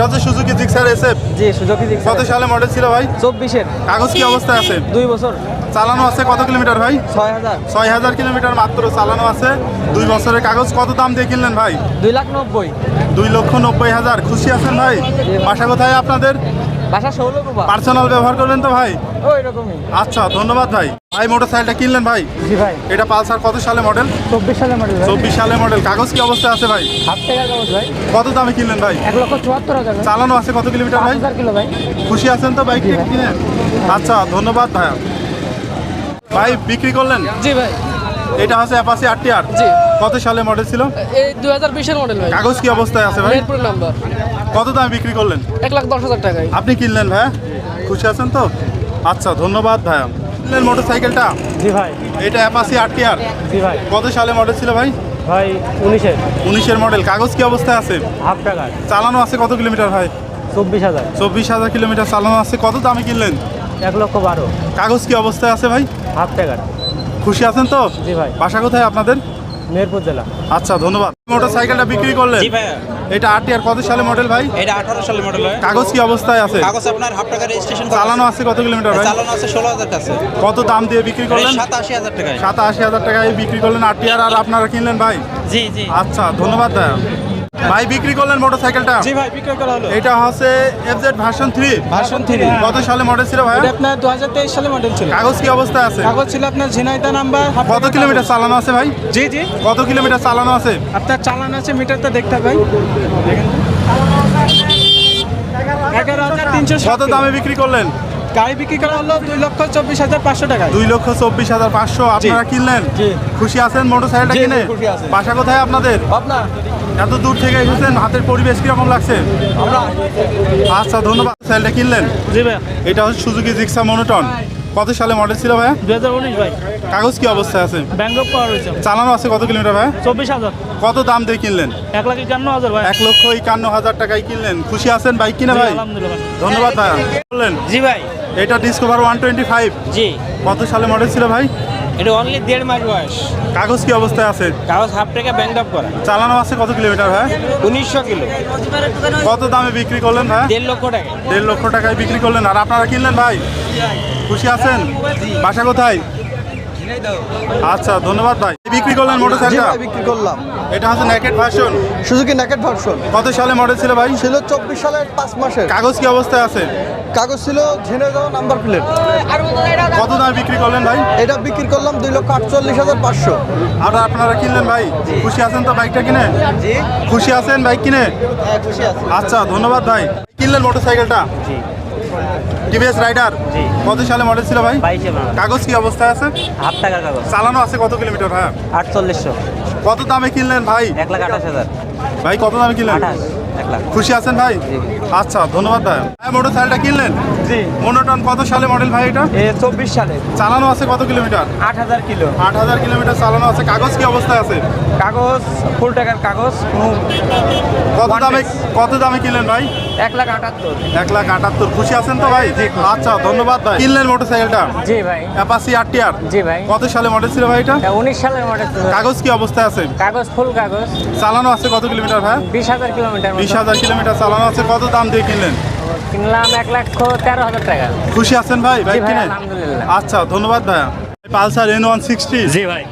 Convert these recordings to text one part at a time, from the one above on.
হচ্ছে Suzuki Gixxer SF. জি Suzuki Gixxer. কত সালে মডেল ছিল ভাই? 24-এর। কাগজ কি অবস্থায় আছে? 2 বছর। চালানো আছে কত কিলোমিটার ভাই? 6000। 6000 কিলোমিটার মাত্র চালানো আছে। 2 বছরের কাগজ। কত দাম দিয়ে কিনলেন ভাই? 2,90,000। 2,90,000। খুশি আছেন ভাই? বাসা কোথায় আপনাদের? বাসা 16 কুবা। পার্সোনাল ব্যবহার করবেন তো ভাই? ওই রকমই। আচ্ছা ধন্যবাদ ভাই। ভাই মোটরসাইকেলটা কিনলেন ভাই? জি ভাই। এটা পালসার কত সালে মডেল? 24 সালের মডেল ভাই। 24 সালে মডেল। কাগজ কি অবস্থায় আছে ভাই? হাফ টাকার কাগজ ভাই। কত দামে কিনলেন ভাই? 1,74,000 ভাই। চালানো আছে কত কিলোমিটার ভাই? 5000 কিলো ভাই। খুশি আছেন তো বাইকটা কিনে? আচ্ছা ধন্যবাদ ভাইয়া। ভাই বিক্রি করলেন? জি ভাই। এটা হচ্ছে অ্যাপাচি আরটিআর। জি। কত সালে মডেল ছিল? এই 2020 এর মডেল ভাই। কাগজ কি অবস্থায় আছে ভাই? মিরপুর নাম্বার। কত দামে বিক্রি করলেন? 1,10,000 টাকায়। আপনি কিনলেন ভাইয়া? খুশি আছেন তো? আচ্ছা ধন্যবাদ ভাইয়া। কিনলেন মোটরসাইকেলটা? জি ভাই। এটা অ্যাপাচি আরটিআর। জি ভাই। কত সালে মডেল ছিল ভাই? ভাই 19-এর। 19-এর মডেল। কাগজ কি অবস্থায় আছে? হাফ টাকার। চালানো আছে কত কিলোমিটার ভাই? 24,000। 24,000 কিলোমিটার চালানো আছে। কত দামে কিনলেন? 1,12,000। কাগজ কি অবস্থায় আছে ভাই? হাফ টাকার। খুশি আছেন তো? জি ভাই। বাসা কোথায় আপনাদের? মেহেরপুর জেলা। আচ্ছা ধন্যবাদ। মোটরসাইকেলটা বিক্রি করলেন? জি ভাইয়া। এটা আরটিআর কত সালে মডেল ভাই? এটা 18 সালের মডেল হয়। কাগজ কি অবস্থায় আছে? কাগজ আপনার হাফ টাকা রেজিস্ট্রেশন চালানো আছে কত কিলোমিটার ভাই? চালানো আছে 16,000 টাকা। কত দাম দিয়ে বিক্রি করলেন? 87,000 টাকায়। 87,000 টাকায় বিক্রি করলেন আরটিআর। আর আপনারা কিনলেন ভাই? জি জি। আচ্ছা ধন্যবাদ ভাইয়া। ভাই বিক্রি করলেন মোটরসাইকেলটা? জি ভাই বিক্রয় করা হলো। এটা হচ্ছে এফজেড ভার্সন 3। ভার্সন 3 কত সালে মডেল ছিল ভাই? এটা আপনার 2023 সালের মডেল ছিল। কাগজ কি অবস্থায় আছে? কাগজ ছিল আপনার ঝিনাইদহ নাম্বার। কত কিলোমিটার চালানো আছে ভাই? জি জি। কত কিলোমিটার চালানো আছে? আপনার চালান আছে মিটারটা দেখতে ভাই। 11,300। কত দামে বিক্রি করলেন? গাড়ি বিক্রি করা হলো 2,24,500 টাকা। 2,24,500। আপনারা কিনলেন? জি। খুশি আছেন মোটরসাইকেলটা জি, কিনে? খুশি আছি। বাসা কোথায় আপনাদের? আপনা এত দূর থেকে এসেছেন, হাতের পরিবেশ কিরকম লাগছে? আমরা আচ্ছা ধন্যবাদ। সাইকেলটা কিনলেন? জি ভাই। এটা হচ্ছে সুজুকি জিক্সা মনোটন। কত সালে মডেল ছিল ভাইয়া? 2019 ভাই। কাগজ কি অবস্থায় আছে? ব্যাংকক পাওয়ার হয়েছে। চালানো আছে কত কিলোমিটার ভাইয়া? 24,000। কত দাম দিয়ে কিনলেন? 1,51,000 ভাই। 1,51,000 টাকায় কিনলেন। খুশি আছেন বাইক কিনে ভাই? আলহামদুলিল্লাহ ভাই। ধন্যবাদ ভাইয়া। বললেন জি ভাই। এটা ডিসকভার 125। জি, কত সালে মডেল ছিল ভাই? এটা অনলি 1.5 মাস বয়স। কাগজ কি অবস্থায় আছে? কাগজ হাফ টাকা ব্যাংক আপ করা। চালানো আছে কত কিলোমিটার ভাই? 1900 কিলো। কত দামে বিক্রি করলেন ভাই? 1.5 লক্ষ টাকা। 1.5 লক্ষ টাকায় বিক্রি করলেন। আর আপনারা কিনলেন ভাই? খুশি আছেন? বাসা কোথায়? আচ্ছা ধন্যবাদ ভাই। বিক্রি করলেন মোটরসাইকেল? বিক্রি করলাম। এটা হচ্ছে naked version. Suzuki naked version কত সালে মডেল ছিল ভাই? ছিল 24 সালের 5 মাসের। কাগজ কি অবস্থায় আছে? কাগজ ছিল ঝিনাইদহ নাম্বার প্লেট। কত দামে বিক্রি করলেন ভাই? এটা বিক্রি করলাম 2,48,500। আর আপনারা কিনলেন ভাই? খুশি আছেন তো বাইকটা কিনে? জি খুশি আছেন বাইক কিনে? হ্যাঁ খুশি আছি। আচ্ছা ধন্যবাদ ভাই। কিনলেন মোটরসাইকেলটা? TVS rider. কত সালে মডেল ছিল ভাই? 22-এ মাল। কাগজ কি অবস্থায় আছে? হাফ টাকার কাগজ। চালানো আছে কত কিলোমিটার ভাই? 4800। কত দামে কিনলেন ভাই? 1,28,000। ভাই কত দামে কিনলেন? 1 লাখ। খুশি আছেন ভাই? আচ্ছা ধন্যবাদ ভাই। মোটরসাইকেলটা কিনলেন? জি। মনোটন কত সালে মডেল ভাই এটা? 24 সালে। চালানো আছে কত কিলোমিটার? 8,000 কিলো। 8,000 কিলোমিটার চালানো আছে। কাগজ কি অবস্থায় আছে? কাগজ ফুল টাকার কাগজ। কত দামে কিনলেন ভাই? 1,78,000। 1,78,000। খুশি আছেন তো ভাই? আচ্ছা ধন্যবাদ ভাই। কিনলেন মোটরসাইকেলটা? জি ভাই। Apache RTR. জি ভাই। কত সালে মডেল ছিল ভাই এটা? 19 সালের মডেল। কাগজ কি অবস্থায় আছে? কাগজ ফুল কাগজ। চালানো আছে কত কিলোমিটার ভাই? 20,000 কিলোমিটার। 20,000 কিলোমিটার চালানো আছে। কত দাম দিয়ে কিনলেন? কিনলাম 1,13,000 টাকা। খুশি আছেন ভাই জি বাইক ভাই কিনে? আলহামদুলিল্লাহ। আচ্ছা ধন্যবাদ ভাইয়া। Pulsar N160। জি ভাই।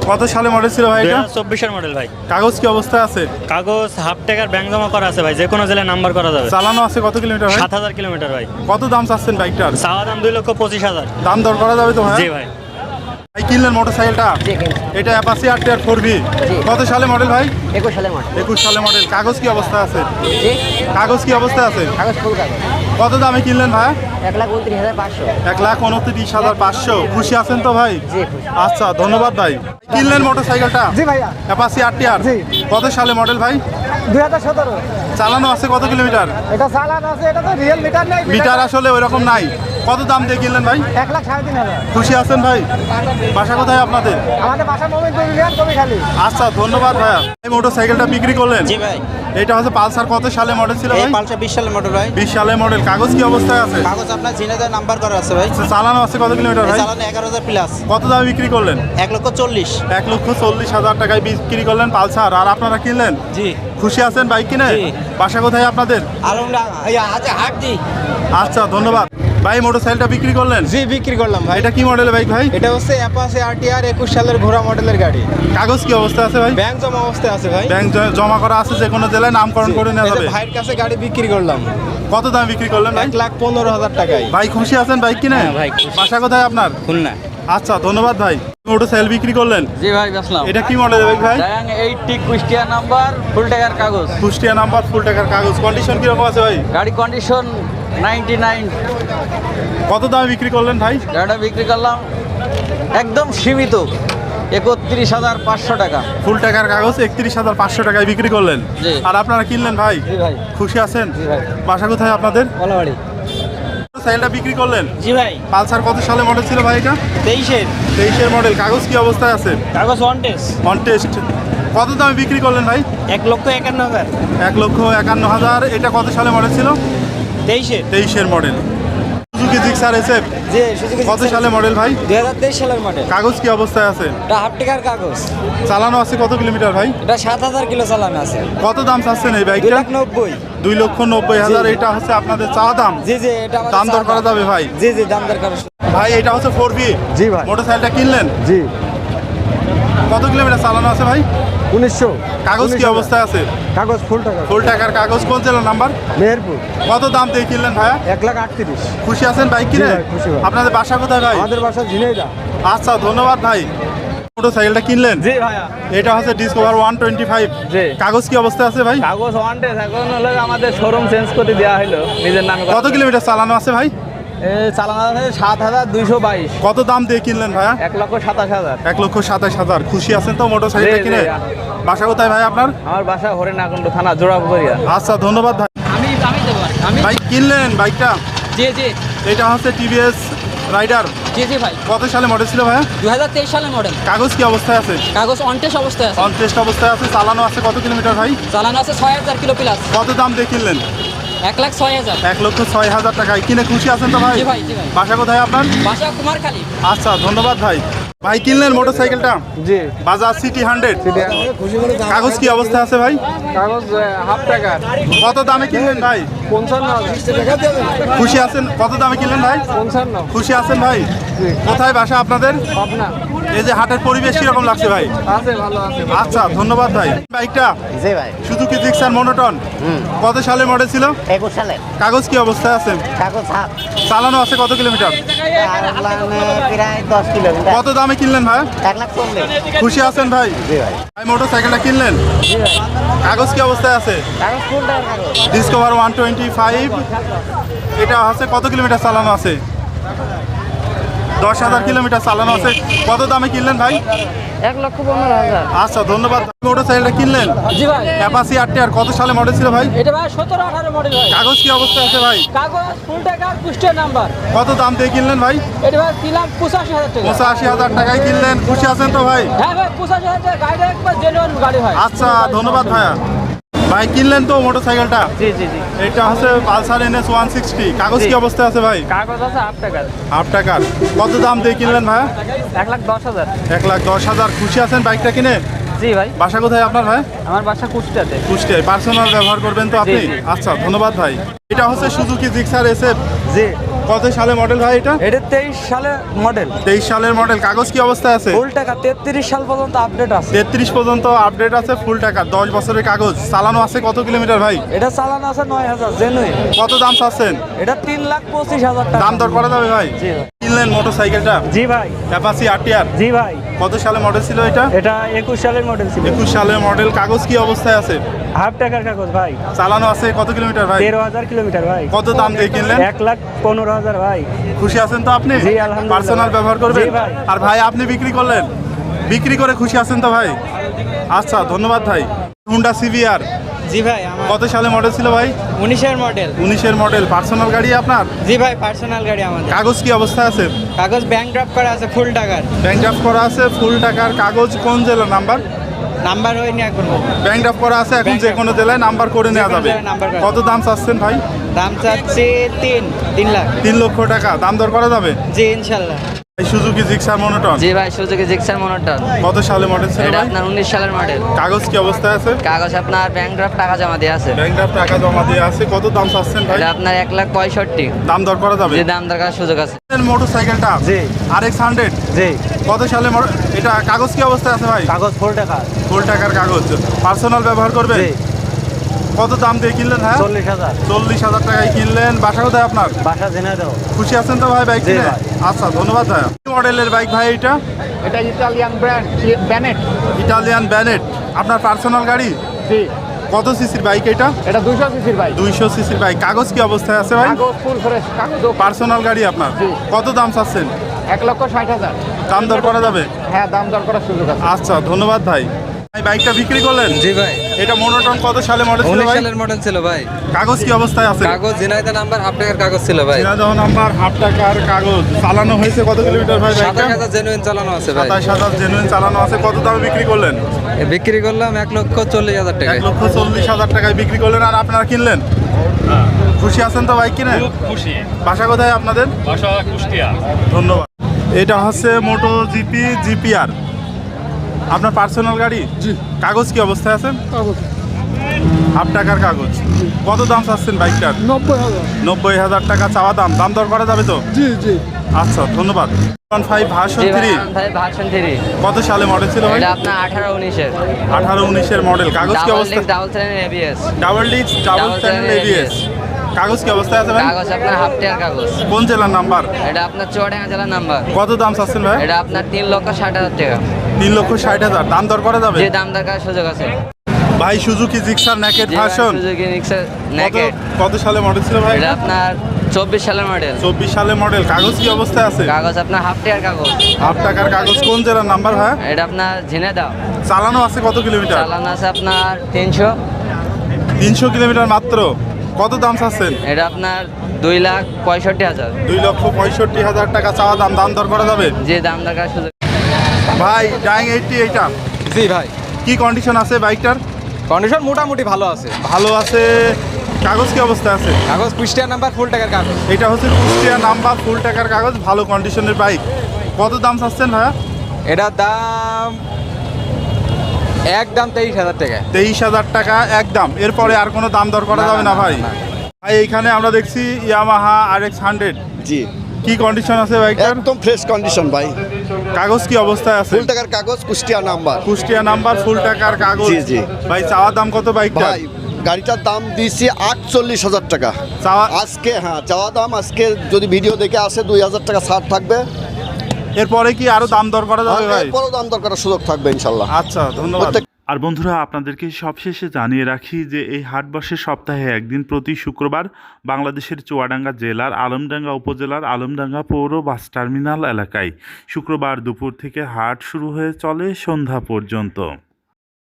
কত সালে মডেল ছিল ভাই এটা? 2024 মডেল ভাই। কাগজ কি অবস্থায় আছে? কাগজ হাফ টাকার ব্যাংক জমা করা আছে ভাই, যে কোনো জেলায় নাম্বার করা যাবে। চালানো আছে কত কিলোমিটার ভাই? 7,000 কিলোমিটার ভাই। কত দাম চাচ্ছেন বাইকটার? চাওয়া দাম 2,25,000। দাম দর করা যাবে তো ভাই? জি ভাই। ভাই কিনলেন মোটরসাইকেলটা? জি কিনছি। এটা অ্যাপাচি আরটিআর 4V। জি। কত সালে মডেল ভাই? 21 সালের মডেল। 21 সালে মডেল। কাগজ কি অবস্থায় আছে? জি। কাগজ কি অবস্থায় আছে? কাগজ ফুল কাগজ। কত দামে কিনলেন ভাই? 1,29,500। 1,29,500। খুশি আছেন তো ভাই? জি খুশি। আচ্ছা ধন্যবাদ ভাই। কিনলেন মোটরসাইকেলটা? জি ভাইয়া। Apache RTR. জি। কত সালে মডেল ভাই? 2017। চালানো আছে কত কিলোমিটার? এটা চালান আছে, এটা তো রিয়েল মিটার নাই। মিটার আসলে ওইরকম নাই। কত দাম দিয়ে কিনলেন ভাই? 1,3,500। খুশি আছেন ভাই? বাসা কোথায় আপনাদের? আমাদের বাসা মোমিনপুর ইউনিয়ন কবিখালী। আচ্ছা ধন্যবাদ ভাইয়া। এই মোটরসাইকেলটা বিক্রি করলেন? জি ভাই। এটা হচ্ছে পালসার কত সালে মডেল ছিল এই ভাই? পালসার 20 সালের মডেল ভাই। 20 সালে মডেল। কাগজ কি অবস্থায় আছে? কাগজ আপনার ঝিনাইদহ নাম্বার করা আছে ভাই। চালানো আছে কত কিলোমিটার ভাই? চালানো 11,000 প্লাস। কত দামে বিক্রি করলেন? 1,40,000। 1,40,000 টাকায় বিক্রি করলেন পালসার। আর আপনারা কিনলেন? জি। খুশি আছেন বাইক কিনে? জি। বাসা কোথায় আপনাদের? হাটজি। আচ্ছা ধন্যবাদ ভাই। মোটরসাইকেলটা বিক্রি করলেন? জি বিক্রি করলাম ভাই। এটা কি মডেলের বাইক ভাই? এটা হচ্ছে অ্যাপাচি আরটিআর 21 সালের ঘোড়া মডেলের গাড়ি। কাগজ কি অবস্থা আছে ভাই? ব্যাংক জমা অবস্থায় আছে ভাই। ব্যাংক জমা করা আছে, যে কোনো জেলায় নামকরণ করে নেওয়া এই যে যাবে। ভাইয়ের কাছে গাড়ি বিক্রি করলাম কত দাম বিক্রি করলেন ভাই? 1,15,000 টাকায়। ভাই খুশি আছেন বাইক কিনে? হ্যাঁ ভাই, খুশি। বাসা কোথায় আপনার? খুলনা। আচ্ছা ধন্যবাদ ভাই। মোটরসাইকেল বিক্রি করলেন? জি ভাই, বেচলাম। এটা কি মডেলের বাইক ভাই? ডায়াং 80 কুষ্টিয়া নাম্বার, ফুল টাকার কাগজ। কুষ্টিয়া নাম্বার, ফুল টাকার কাগজ। কন্ডিশন কিরকম আছে ভাই? গাড়ি কন্ডিশন 99। কত দামে বিক্রি করলেন ভাই? গাড়িটা বিক্রি করলাম একদম সীমিত 31,500 টাকা। ফুল টাকার কাগজ 31,500 টাকায় বিক্রি করলেন। জি। আর আপনারা কিনলেন ভাই? জি ভাই। খুশি আছেন? জি ভাই। বাসা কোথায় আপনাদের? কলাবাড়ি। সাইকেলটা বিক্রি করলেন? জি ভাই। পালসার কত সালে মডেল ছিল ভাই এটা? 23-এর 23-এর মডেল। কাগজ কি অবস্থায় আছে? কাগজ অন টেস্ট। On test. কত দামে বিক্রি করলেন ভাই? 1,51,000। 1,51,000। এটা কত সালে মডেল ছিল? 23-এর। 23-এর মডেল। সুজুকি জিক্সার এসএফ জি সুজুকি কত সালে মডেল ভাই? 2023 সালের মডেল। কাগজ কি অবস্থায় আছে? এটা হাফ টাকার কাগজ। চালানো আছে কত কিলোমিটার ভাই? এটা 7,000 কিলো চালানো আছে। কত দাম চাচ্ছেন এই বাইকটা? 2,90,000। 2,90,000। এটা হচ্ছে আপনাদের চাওয়া দাম? জি জি এটা আমাদের দাম দর করা যাবে ভাই? জি জি দাম দর করা। ভাই এটা হচ্ছে 4V। জি ভাই। মোটরসাইকেলটা কিনলেন? জি কত কিলোমিটার চালানো আছে ভাই? 1900। কাগজ কি অবস্থায় আছে? কাগজ ফুল টাকা। ফুল টাকার কাগজ। কোন জেলার নাম্বার? মেহেরপুর। কত দাম দিয়ে কিনলেন ভাইয়া? 1,38,000। খুশি আছেন বাইক কিনে? জি ভাই, খুশি ভাই। আপনাদের বাসা কোথায় ভাই? আমাদের বাসা ঝিনাইদহ। আচ্ছা ধন্যবাদ ভাই। মোটরসাইকেলটা কিনলেন? জি ভাইয়া। এটা হচ্ছে ডিসকভার 125। জি। কাগজ কি অবস্থায় আছে ভাই? কাগজ অন টেস্ট। এখন হলো আমাদের শোরুম চেঞ্জ করে দেওয়া হলো নিজের নামে। কত কিলোমিটার চালানো আছে ভাই? চালানো আছে 7,222। কত দাম দিয়ে কিনলেন ভাইয়া? 1,27,000। 1,27,000। খুশি আছেন তো মোটরসাইকেলটা জি, জি, কিনে? জি। বাসা কোথায় ভাই আপনার? আমার বাসা হরিণাকুণ্ড থানা জোড়াপুরিয়া। আচ্ছা ধন্যবাদ ভাই। আমি দেবো আমি বাইক কিনলেন বাইকটা? জি জি এটা হচ্ছে টিভিএস রাইডার। জি জি ভাই কত সালে মডেল ছিল ভাইয়া? 2023 সালের মডেল। কাগজ কি অবস্থায় আছে? কাগজ অনটেস্ট অবস্থায় আছে। অন টেস্ট অবস্থায় আছে। চালানো আছে কত কিলোমিটার ভাই? চালানো আছে 6,000 কিলো প্লাস। কত দাম দিয়ে কিনলেন? 1,06,000। 1,06,000 টাকায় কিনে খুশি আছেন তো ভাই? জি ভাই জি ভাই। বাসা কোথায় আপনার? বাসা কুমারখালী। আচ্ছা ধন্যবাদ ভাই। ভাই কিনলেন মোটরসাইকেলটা? জি বাজাজ সিটি 100। কাগজ কি অবস্থায় আছে ভাই? কাগজ হাফ টাকা। কত দামে কিনলেন ভাই? 55। খুশি আছেন? কত দামে কিনলেন ভাই? 55। খুশি আছেন ভাই? কোথায় বাসা আপনাদের? পাবনা। এই যে হাটের পরিবেশ কিরকম লাগছে ভাই? আছে ভালো আছে। আচ্ছা ধন্যবাদ ভাই। বাইকটা জি ভাই। সুজুকি জিক্সার মনোটন কত সালের মডেল ছিল? 21 সালে। কাগজ কি অবস্থায় আছে? কাগজ হাফ। চালানো আছে কত কিলোমিটার? প্রায় 10 কিলোমিটার। কত দামে কিনলেন ভাই? 1,40,000। খুশি আছেন ভাই? জি ভাই। ভাই মোটরসাইকেলটা কিনলেন? জি ভাই। কাগজ কি অবস্থায় আছে? কাগজ ফুল টাকার কাগজ। ডিসকভার 125। এটা হচ্ছে কত কিলোমিটার চালানো আছে? 10,000 কিলোমিটার চালানো আছে। কত দামে কিনলেন ভাই? 1,15,000। আচ্ছা ধন্যবাদ। মোটরসাইকেলটা কিনলেন? জি ভাই। অ্যাপাচি আরটিআর কত সালে মডেল ছিল ভাই? এটা ভাই 17-18 মডেল ভাই। কাগজ কি অবস্থায় আছে ভাই? কাগজ ফুল টাকার কুষ্টিয়া নাম্বার। কত দাম দিয়ে কিনলেন ভাই? এটা ভাই কিলাম 85,000 টাকা। 85,000 টাকায় কিনলেন। খুশি আছেন তো ভাই? হ্যাঁ ভাই 85,000 টাকা। গাড়িটা একবার জেনুইন গাড়ি হয়। আচ্ছা ধন্যবাদ ভাইয়া। ভাই কিনলেন তো মোটরসাইকেলটা? জি জি জি। এটা হচ্ছে পালসার NS 160। কাগজ কি অবস্থায় আছে ভাই? কাগজ আছে হাফ টাকার। হাফ টাকার। কত দাম দিয়ে কিনলেন ভাইয়া? 1,10,000। 1,10,000। খুশি আছেন বাইকটা কিনে? জি ভাই। বাসা কোথায় আপনার ভাই? আমার বাসা কুষ্টিয়াতে। কুষ্টিয়ায়। পার্সোনাল ব্যবহার করবেন তো আপনি? জি, জি। আচ্ছা ধন্যবাদ ভাই। এটা হচ্ছে সুজুকি জিক্সার এসএফ। জি কত সালে মডেল ভাই এটা? এটা 23 সালে মডেল। 23 সালের মডেল। কাগজ কি অবস্থায় আছে? ফুল টাকা 33 সাল পর্যন্ত আপডেট আছে। 33 পর্যন্ত আপডেট আছে। ফুল টাকা। 10 বছরের কাগজ। চালানো আছে কত কিলোমিটার ভাই? এটা চালানো আছে 9,000 জেনুইন। কত দাম চাচ্ছেন? এটা 3,25,000 টাকা। দাম দর করা যাবে ভাই? জি ভাই। কিনলেন মোটরসাইকেলটা? জি ভাই। অ্যাপাচি আরটিআর জি ভাই। কত সালে মডেল ছিল এটা? এটা 21 সালের মডেল ছিল। 21 সালের মডেল। কাগজ কি অবস্থায় আছে? হাফ টাকার কাগজ ভাই। চালানো আছে কত কিলোমিটার ভাই? 13,000 কিলোমিটার ভাই। কত দাম দিয়ে কিনলেন? 1,15,000 ভাই। খুশি আছেন তো আপনি? জি, আলহামদুলিল্লাহ। পার্সোনাল ব্যবহার করবেন? জি, ভাই। আর ভাই আপনি বিক্রি করলেন? বিক্রি করে খুশি আছেন তো ভাই? আচ্ছা ধন্যবাদ ভাই। হুন্ডা সিভিআর জি ভাই আমার কত সালে মডেল ছিল ভাই? 19-এর মডেল। 19-এর মডেল। পার্সোনাল গাড়ি আপনার? জি ভাই পার্সোনাল গাড়ি আমাদের। কাগজ কি অবস্থায় আছে? কাগজ ব্যাংক ড্রাফট করা আছে ফুল টাকার। ব্যাংক ড্রাফট করা আছে। ফুল টাকার কাগজ। কোন জেলার নাম্বার? নাম্বার হয়নি এখনো। ব্যাংক ড্রাফট করা আছে। এখন ব্যাংক যে কোনো জেলায় নাম্বার করে নেওয়া যে কোনো যাবে। জেলায় নাম্বার করা কত দাম চাচ্ছেন ভাই? দাম চাচ্ছি 3 লাখ। 3 লক্ষ টাকা। দাম দর করা যাবে? জি ইনশাল্লাহ। এই সুজুকি জিক্সার মনোটন জি ভাই সুজুকি জিক্সার মনোটন। কত সালে মডেল ছিল এটা ভাই? আপনার 19 সালের মডেল। কাগজ কি অবস্থায় আছে? কাগজ আপনার ব্যাংক ড্রাফট টাকা জমা দিয়ে আছে। ব্যাংক ড্রাফট টাকা জমা দিয়ে আছে। কত দাম চাচ্ছেন ভাই? এটা আপনার 1,65,000। দাম দর করা যাবে? যে দাম দরকার সুযোগ আছে। মোটরসাইকেলটা জি। RX 100 জি কত সালে এটা কাগজ কি অবস্থায় আছে ভাই? কাগজ ফুল টাকা। ফুল টাকার কাগজ, পার্সোনাল ব্যবহার করবে? জি কত দাম দিয়ে কিনলেন? হ্যাঁ 40,000। 40,000 টাকায় কিনলেন। বাসা কোথায় আপনার? বাসা জেনে দাও। খুশি আছেন তো ভাই বাইক জি কিনে? ভাই। আচ্ছা ধন্যবাদ ভাই। কি মডেলের বাইক ভাই এটা? এটা ইতালিয়ান ব্র্যান্ড ব্যানেট। ইটালিয়ান ব্যানেট। আপনার পার্সোনাল গাড়ি? জি কত সিসির বাইক এটা? এটা 200 সিসির বাইক। 200 সিসির বাইক। কাগজ কি অবস্থায় আছে ভাই? কাগজ ফুল ফ্রেশ কাগজ। পার্সোনাল গাড়ি আপনার? জি। কত দাম চাচ্ছেন? 1,60,000। দাম দর করা যাবে? হ্যাঁ দাম দর করার সুযোগ আছে। আচ্ছা ধন্যবাদ ভাই। ভাই বাইকটা বিক্রি করলেন? জি ভাই, এটা মনোটন কত সালে মডেল ছিল 19 ভাই? সালের মডেল ছিল ভাই। কাগজ কি অবস্থায় আছে? কাগজ ঝিনাইদহ নাম্বার, হাফ টাকার কাগজ ছিল ভাই। ঝিনাইদহ নাম্বার, হাফ টাকার কাগজ। চালানো হয়েছে কত কিলোমিটার ভাই বাইকটা? 27,000 জেনুইন চালানো আছে ভাই। 27,000 জেনুইন চালানো আছে। কত দামে বিক্রি করলেন? বিক্রি করলাম 1,40,000 টাকায়। 1,40,000 টাকায় বিক্রি করলেন। আর আপনারা কিনলেন? খুশি আছেন তো বাইক কিনে? খুশি। বাসা কোথায় আপনাদের? বাসা কুষ্টিয়া। ধন্যবাদ। এটা হচ্ছে মোটো জিপি জিপিআর। আপনার পার্সোনাল গাড়ি? জি। কাগজ কি অবস্থায় আছে? হাফ টাকার কাগজ। কত দাম চাচ্ছেন বাইকটার? 90,000। 90,000 টাকা চাওয়া দাম। দাম দর করা যাবে তো? জি জি। আচ্ছা ধন্যবাদ। 5 ভার্সন জি ভাই 3 ভাই ভার্সন 3। কত সালে মডেল ছিল ভাই? এটা আপনার 18-19 এর। 18-19 মডেল। কাগজ কি অবস্থা? Double channel ABS। Double disc double channel ABS। কাগজ কি অবস্থায় আছে ভাই? কাগজ আপনার হাফ টাকার কাগজ। কোন জেলার নাম্বার? এটা আপনার চুয়াডাঙ্গা জেলার নাম্বার। কত দাম চাচ্ছেন ভাই? এটা আপনার 3,60,000 টাকা। 3,60,000। দাম দর করা যাবে? যে দাম দরকার সুযোগ আছে। ভাই সুজুকি জিক্সার নেকেড জি ভাই, ভার্সন সুজুকি জিক্সার কত নেকেড। কত সালে মডেল ছিল ভাই? এটা আপনার 24 সালের মডেল। 24 সালে মডেল। কাগজ কি অবস্থায় আছে? কাগজ আপনার হাফ টাকার কাগজ। হাফ টাকার কাগজ। কোন জেলার নাম্বার ভাই? এটা আপনার ঝিনাইদহ। চালানো আছে কত কিলোমিটার? চালান আছে আপনার 300। 300 কিলোমিটার মাত্র। কত দাম চাচ্ছেন? এটা আপনার 2,65,000। 2,65,000 টাকা চাওয়া দাম। দাম দর করা যাবে? যে দাম দরকার সুযোগ। ভাই ডাইং 80 এইটা জি ভাই, কি কন্ডিশন আছে বাইকটার? কন্ডিশন মোটামুটি ভালো আছে। ভালো আছে। কাগজ কি অবস্থায় আছে? কাগজ কুষ্টিয়া নাম্বার, ফুল টাকার কাগজ। এটা হচ্ছে কুষ্টিয়া নাম্বার, ফুল টাকার কাগজ, ভালো কন্ডিশনের বাইক। কত দাম চাচ্ছেন ভাইয়া? এটার দাম একদম 23,000 টাকা। 23,000 টাকা একদম। এরপরে আর কোনো দাম দর করা যাবে না ভাই? ভাই এইখানে আমরা দেখছি ইয়ামাহা RX 100। জি কি কন্ডিশন আছে বাইকটার? একদম ফ্রেশ কন্ডিশন ভাই। কাগজ কি অবস্থায় আছে? ফুল টাকার কাগজ, কুষ্টিয়া নাম্বার। কুষ্টিয়া নাম্বার, ফুল টাকার কাগজ। জি, জি। ভাই চাওয়া দাম কত বাইকটা? ভাই গাড়িটার দাম দিয়েছি 48,000 টাকা। চাওয়া আজকে হ্যাঁ চাওয়া দাম আজকে যদি ভিডিও দেখে আসে 2,000 টাকা ছাড় থাকবে। এরপরে কি আরো দাম দর করা যাবে ভাই? এরপরও দাম দর করার সুযোগ থাকবে ইনশাল্লাহ। আচ্ছা ধন্যবাদ। আর বন্ধুরা আপনাদেরকে সবশেষে জানিয়ে রাখি যে এই হাট বসে সপ্তাহে একদিন প্রতি শুক্রবার বাংলাদেশের চুয়াডাঙ্গা জেলার আলমডাঙ্গা উপজেলার আলমডাঙ্গা পৌর বাস টার্মিনাল এলাকায়। শুক্রবার দুপুর থেকে হাট শুরু হয়ে চলে সন্ধ্যা পর্যন্ত।